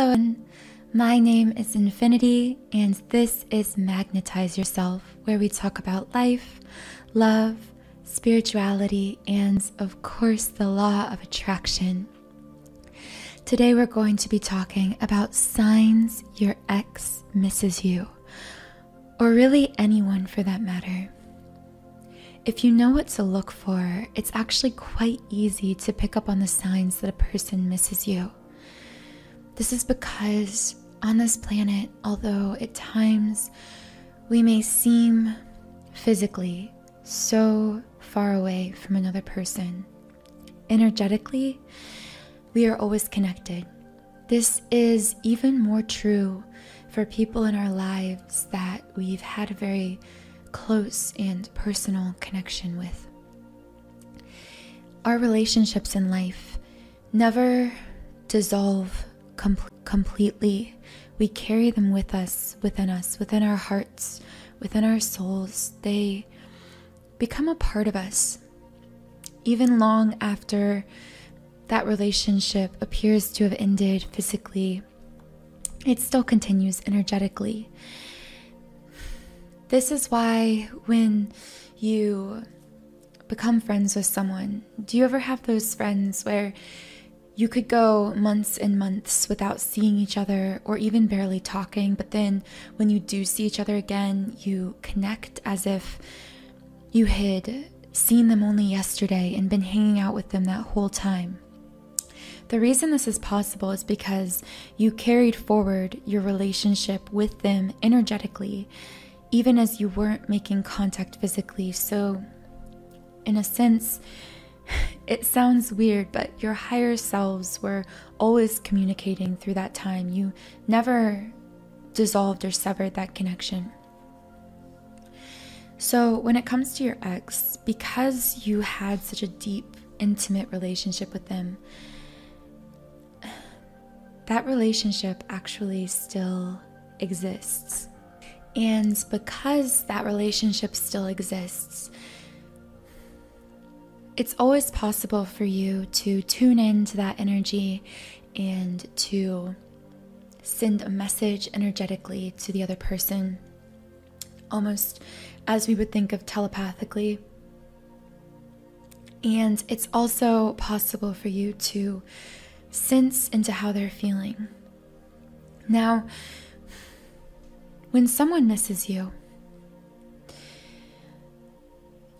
Hello, my name is Infinity, and this is Magnetize Yourself, where we talk about life, love, spirituality, and of course, the law of attraction. Today, we're going to be talking about signs your ex misses you, or really anyone for that matter. If you know what to look for, it's actually quite easy to pick up on the signs that a person misses you. This is because on this planet, although at times we may seem physically so far away from another person, energetically, we are always connected. This is even more true for people in our lives that we've had a very close and personal connection with. Our relationships in life never dissolve completely. We carry them with us, within our hearts, within our souls. They become a part of us. Even long after that relationship appears to have ended physically, it still continues energetically. This is why when you become friends with someone, do you ever have those friends where you could go months and months without seeing each other or even barely talking, but then when you do see each other again, you connect as if you had seen them only yesterday and been hanging out with them that whole time? The reason this is possible is because you carried forward your relationship with them energetically, even as you weren't making contact physically. So, in a sense, it sounds weird, but your higher selves were always communicating through that time. You never dissolved or severed that connection. So when it comes to your ex, because you had such a deep, intimate relationship with them, that relationship actually still exists. And because that relationship still exists, it's always possible for you to tune into that energy and to send a message energetically to the other person, almost as we would think of telepathically. And it's also possible for you to sense into how they're feeling. Now, when someone misses you,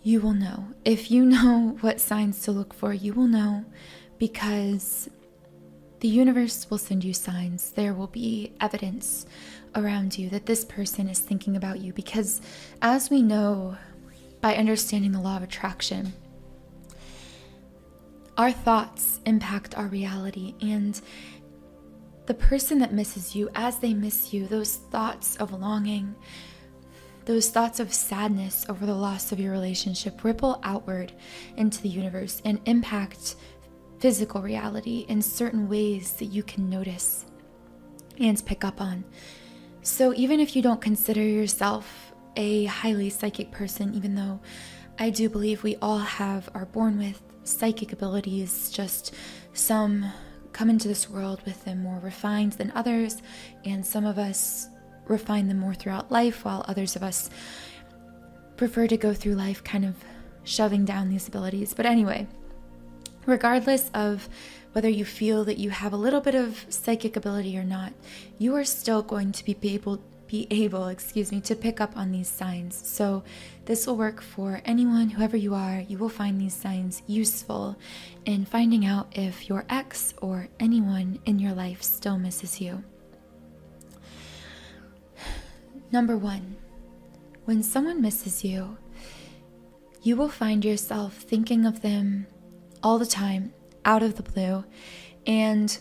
you will know. If you know what signs to look for, you will know, because the universe will send you signs. There will be evidence around you that this person is thinking about you, because as we know by understanding the law of attraction, our thoughts impact our reality, and the person that misses you, as they miss you, those thoughts of longing, those thoughts of sadness over the loss of your relationship ripple outward into the universe and impact physical reality in certain ways that you can notice and pick up on. So even if you don't consider yourself a highly psychic person, even though I do believe we all are born with psychic abilities, just some come into this world with them more refined than others, and some of us refine them more throughout life, while others of us prefer to go through life kind of shoving down these abilities. But anyway, regardless of whether you feel that you have a little bit of psychic ability or not, you are still going to be able to pick up on these signs. So this will work for anyone, whoever you are. You will find these signs useful in finding out if your ex or anyone in your life still misses you. Number 1, when someone misses you, you will find yourself thinking of them all the time, out of the blue. And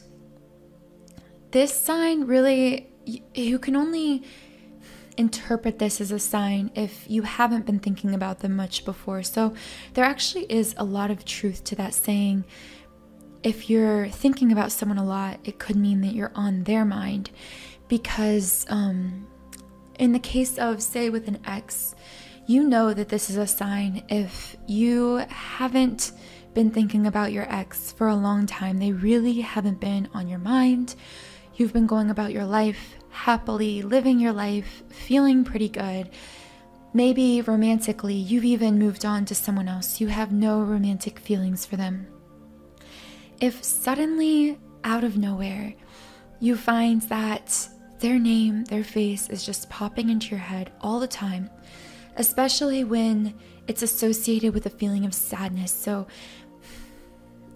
this sign really, you can only interpret this as a sign if you haven't been thinking about them much before. So there actually is a lot of truth to that saying. If you're thinking about someone a lot, it could mean that you're on their mind, because in the case of, say, with an ex, you know that this is a sign. If you haven't been thinking about your ex for a long time, they really haven't been on your mind, You've been going about your life happily, living your life, feeling pretty good. Maybe romantically, you've even moved on to someone else. You have no romantic feelings for them. If suddenly, out of nowhere, you find that their name, their face is just popping into your head all the time, especially when it's associated with a feeling of sadness. So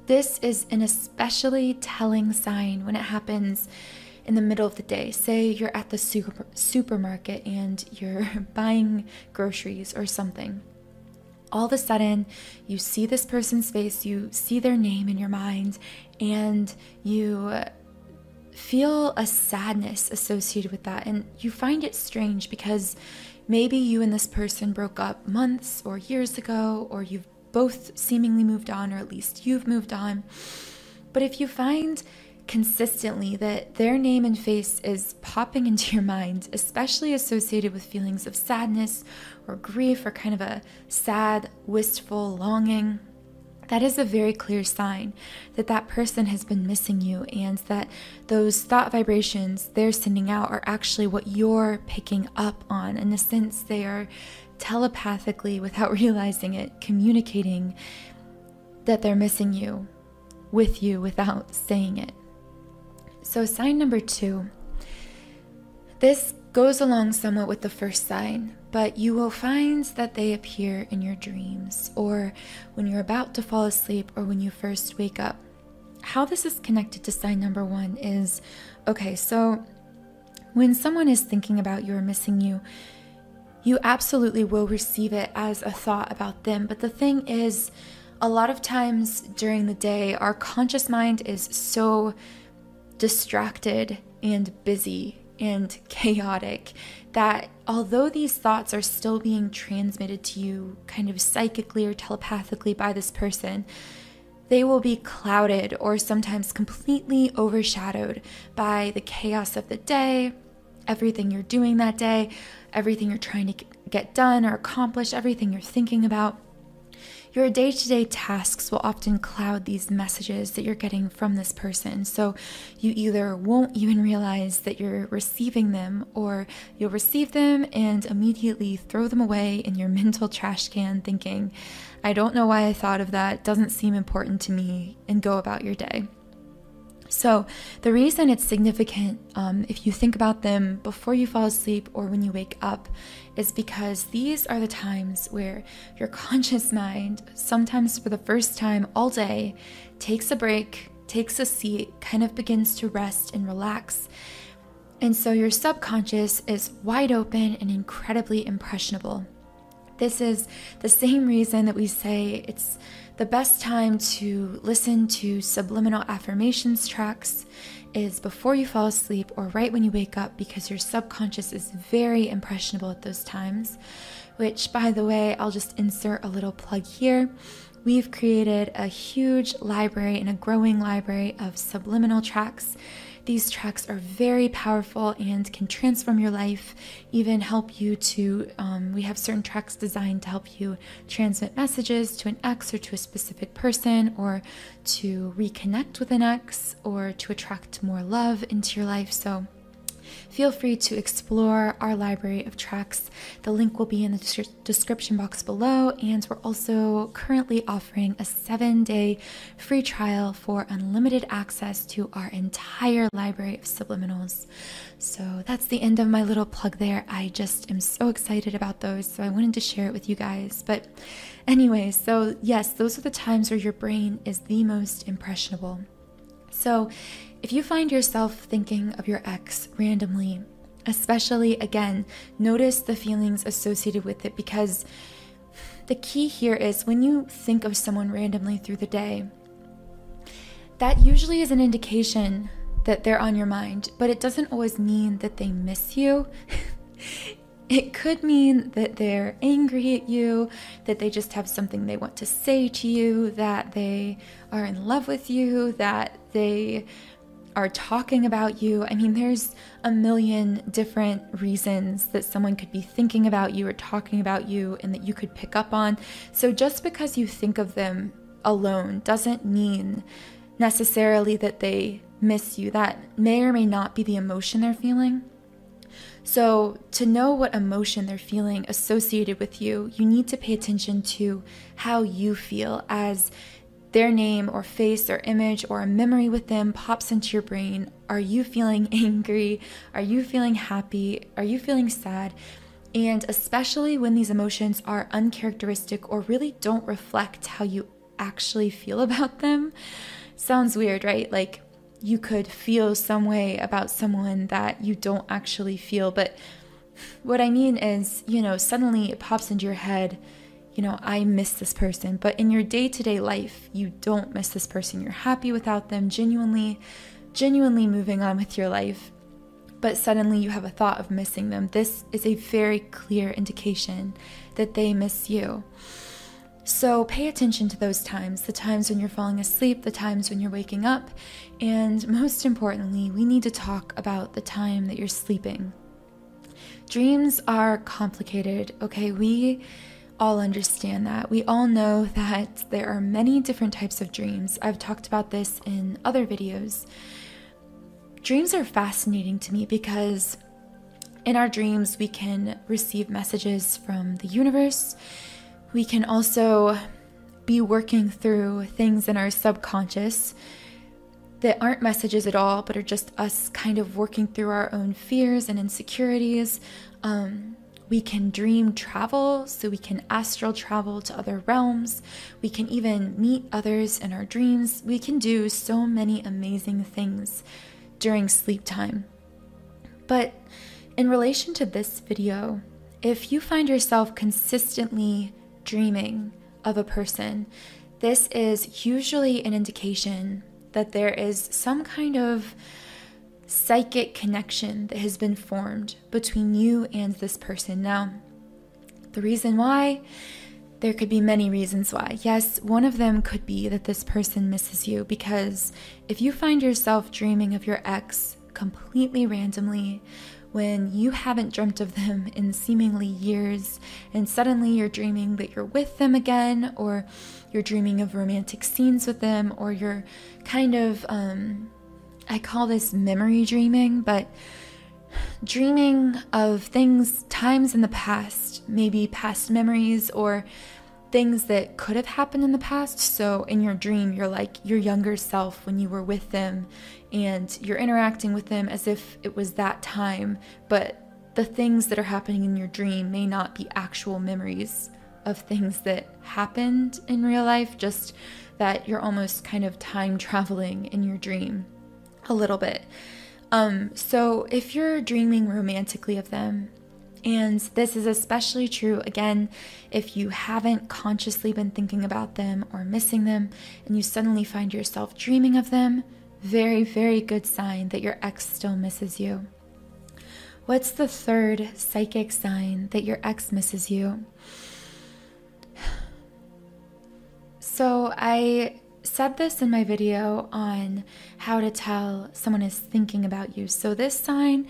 this is an especially telling sign when it happens in the middle of the day. Say you're at the supermarket and you're buying groceries or something. All of a sudden, you see this person's face, you see their name in your mind, and you feel a sadness associated with that. And you find it strange because maybe you and this person broke up months or years ago, or you've both seemingly moved on, or at least you've moved on. But if you find consistently that their name and face is popping into your mind, especially associated with feelings of sadness or grief or kind of a sad, wistful longing, that is a very clear sign that that person has been missing you, and that those thought vibrations they're sending out are actually what you're picking up on. In a sense, they are telepathically, without realizing it, communicating that they're missing you with you without saying it. So sign number 2, this goes along somewhat with the first sign, but you will find that they appear in your dreams, or when you're about to fall asleep, or when you first wake up. How this is connected to sign number 1 is, okay, so when someone is thinking about you or missing you, you absolutely will receive it as a thought about them. But the thing is, a lot of times during the day, our conscious mind is so distracted and busy and chaotic that although these thoughts are still being transmitted to you kind of psychically or telepathically by this person, they will be clouded or sometimes completely overshadowed by the chaos of the day, everything you're doing that day, everything you're trying to get done or accomplish, everything you're thinking about. Your day-to-day tasks will often cloud these messages that you're getting from this person. So you either won't even realize that you're receiving them, or you'll receive them and immediately throw them away in your mental trash can thinking, I don't know why I thought of that, doesn't seem important to me, and go about your day. So the reason it's significant, if you think about them before you fall asleep or when you wake up, is because these are the times where your conscious mind, sometimes for the first time all day, takes a break, takes a seat, kind of begins to rest and relax. And so your subconscious is wide open and incredibly impressionable. This is the same reason that we say it's the best time to listen to subliminal affirmations tracks is before you fall asleep or right when you wake up, because your subconscious is very impressionable at those times, which, by the way, I'll just insert a little plug here. We've created a huge library and a growing library of subliminal tracks. These tracks are very powerful and can transform your life, even help you to, we have certain tracks designed to help you transmit messages to an ex or to a specific person, or to reconnect with an ex, or to attract more love into your life. So feel free to explore our library of tracks. The link will be in the description box below, and we're also currently offering a 7-day free trial for unlimited access to our entire library of subliminals. So that's the end of my little plug there. I just am so excited about those, so I wanted to share it with you guys. But anyway, so yes, those are the times where your brain is the most impressionable. So if you find yourself thinking of your ex randomly, especially, again, notice the feelings associated with it, because the key here is when you think of someone randomly through the day, that usually is an indication that they're on your mind, but it doesn't always mean that they miss you. It could mean that they're angry at you, that they just have something they want to say to you, that they are in love with you, that they are talking about you. I mean, there's a million different reasons that someone could be thinking about you or talking about you and that you could pick up on. So just because you think of them alone doesn't mean necessarily that they miss you. That may or may not be the emotion they're feeling. So to know what emotion they're feeling associated with you, you need to pay attention to how you feel as their name or face or image or a memory with them pops into your brain. Are you feeling angry? Are you feeling happy? Are you feeling sad? And especially when these emotions are uncharacteristic or really don't reflect how you actually feel about them. Sounds weird, right? Like you could feel some way about someone that you don't actually feel. But what I mean is, suddenly it pops into your head, I miss this person. But in your day-to-day life, you don't miss this person. You're happy without them, genuinely moving on with your life. But suddenly you have a thought of missing them. This is a very clear indication that they miss you. So pay attention to those times, the times when you're falling asleep, the times when you're waking up, and most importantly, we need to talk about the time that you're sleeping. Dreams are complicated, okay? We all understand that. We all know that there are many different types of dreams. I've talked about this in other videos. Dreams are fascinating to me because in our dreams, we can receive messages from the universe. We can also be working through things in our subconscious that aren't messages at all, but are just us kind of working through our own fears and insecurities. We can dream travel, so we can astral travel to other realms. We can even meet others in our dreams. We can do so many amazing things during sleep time. But in relation to this video, if you find yourself consistently dreaming of a person, this is usually an indication that there is some kind of psychic connection that has been formed between you and this person. Now, the reason why, there could be many reasons why. Yes, one of them could be that this person misses you, because if you find yourself dreaming of your ex completely randomly, when you haven't dreamt of them in seemingly years, and suddenly you're dreaming that you're with them again, or you're dreaming of romantic scenes with them, or you're kind of, I call this memory dreaming, but dreaming of things, times in the past, maybe past memories or things that could have happened in the past. So in your dream, you're like your younger self when you were with them, and you're interacting with them as if it was that time, but the things that are happening in your dream may not be actual memories of things that happened in real life, just that you're almost kind of time traveling in your dream a little bit. So if you're dreaming romantically of them, and this is especially true, again, if you haven't consciously been thinking about them or missing them, and you suddenly find yourself dreaming of them, very, very good sign that your ex still misses you. What's the third psychic sign that your ex misses you? So I said this in my video on how to tell someone is thinking about you. So this sign,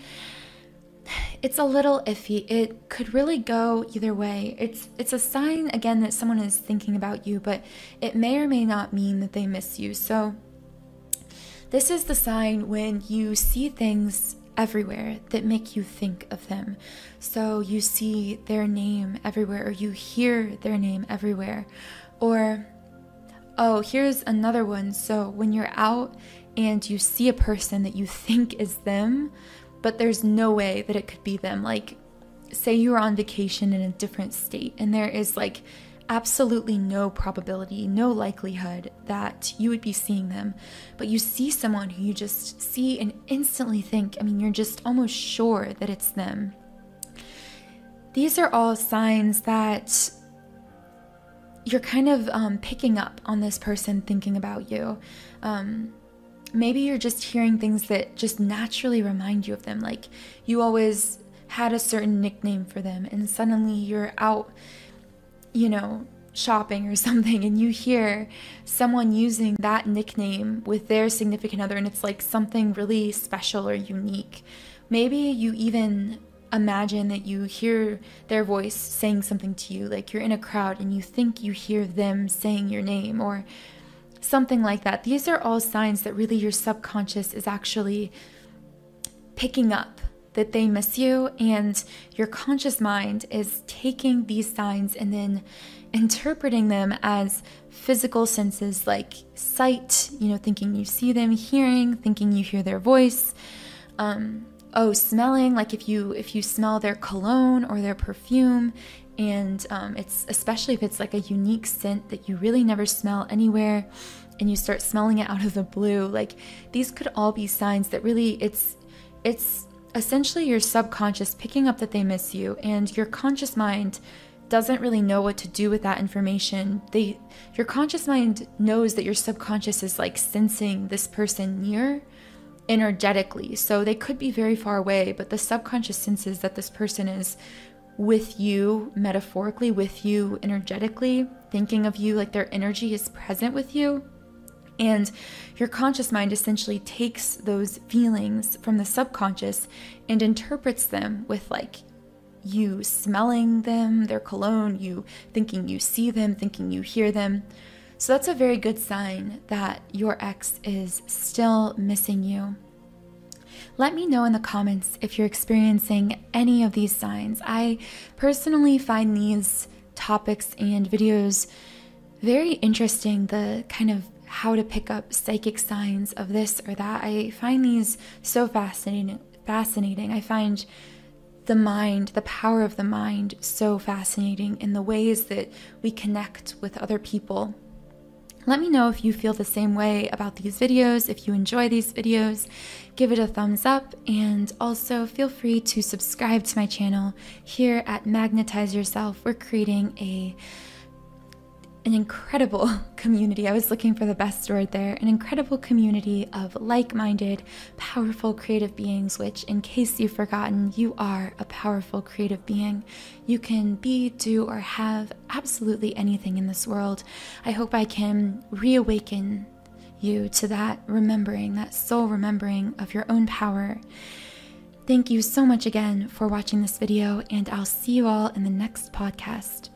it's a little iffy. It could really go either way. It's a sign, again, that someone is thinking about you, but it may or may not mean that they miss you. So this is the sign when you see things everywhere that make you think of them. So you see their name everywhere, or you hear their name everywhere. Or, oh, here's another one. So when you're out and you see a person that you think is them, but there's no way that it could be them. Like, say you were on vacation in a different state, and there is like absolutely no probability, no likelihood that you would be seeing them, but you see someone who you just see and instantly think, you're just almost sure that it's them. These are all signs that you're kind of picking up on this person thinking about you. Maybe you're just hearing things that just naturally remind you of them. Like you always had a certain nickname for them, and suddenly you're out, shopping or something, and you hear someone using that nickname with their significant other, and it's like something really special or unique. Maybe you even imagine that you hear their voice saying something to you, like you're in a crowd and you think you hear them saying your name, or something like that. These are all signs that really your subconscious is actually picking up that they miss you, and your conscious mind is taking these signs and then interpreting them as physical senses like sight, thinking you see them, hearing, thinking you hear their voice, smelling, like if you smell their cologne or their perfume, and it's especially if it's like a unique scent that you really never smell anywhere and you start smelling it out of the blue, like these could all be signs that really it's essentially your subconscious picking up that they miss you, and your conscious mind doesn't really know what to do with that information. Your conscious mind knows that your subconscious is like sensing this person near energetically. So they could be very far away, but the subconscious senses that this person is with you, metaphorically, with you energetically, thinking of you, like their energy is present with you. And your conscious mind essentially takes those feelings from the subconscious and interprets them with like you smelling them, their cologne, you thinking you see them, thinking you hear them. So that's a very good sign that your ex is still missing you. Let me know in the comments if you're experiencing any of these signs. I personally find these topics and videos very interesting, the kind of how to pick up psychic signs of this or that. I find these so fascinating. I find the mind, the power of the mind, so fascinating in the ways that we connect with other people. Let me know if you feel the same way about these videos. If you enjoy these videos, give it a thumbs up, and also feel free to subscribe to my channel. Here at Magnetize Yourself, we're creating an incredible community. I was looking for the best word there. An incredible community of like-minded, powerful, creative beings, which, in case you've forgotten, you are a powerful, creative being. You can be, do, or have absolutely anything in this world. I hope I can reawaken you to that remembering, that soul remembering of your own power. Thank you so much again for watching this video, and I'll see you all in the next podcast.